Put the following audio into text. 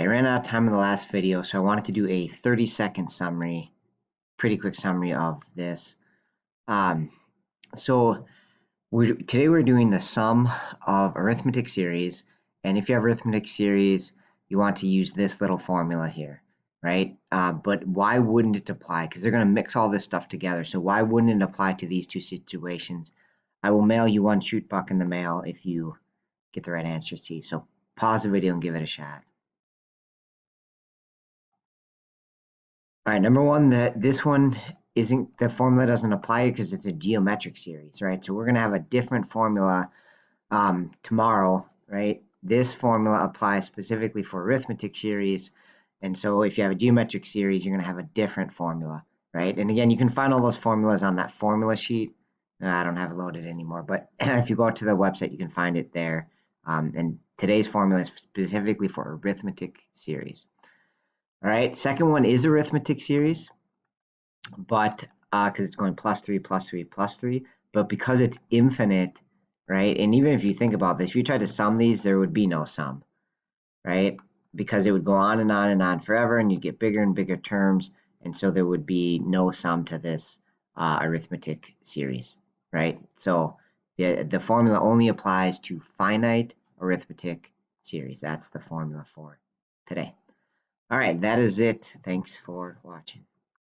I ran out of time in the last video, so I wanted to do a 30-second summary, pretty quick summary of this. Um, so today we're doing the sum of arithmetic series, and if you have arithmetic series, you want to use this little formula here, right? But why wouldn't it apply? Because they're going to mix all this stuff together, so why wouldn't it apply to these two situations? I will mail you one shoot buck in the mail if you get the right answers to you. So pause the video and give it a shot. All right, number one, this one isn't, the formula doesn't apply because it's a geometric series, right? So we're going to have a different formula tomorrow, right? This formula applies specifically for arithmetic series. And so if you have a geometric series, you're going to have a different formula, right? And again, you can find all those formulas on that formula sheet. I don't have it loaded anymore, but if you go to the website, you can find it there. And today's formula is specifically for arithmetic series. All right, second one is arithmetic series, but because it's going plus 3, plus 3, plus 3, but because it's infinite, right? And even if you think about this, if you tried to sum these, there would be no sum, right? Because it would go on and on and on forever, and you'd get bigger and bigger terms, and so there would be no sum to this arithmetic series, right? So the formula only applies to finite arithmetic series. That's the formula for today. All right, that is it. Thanks for watching.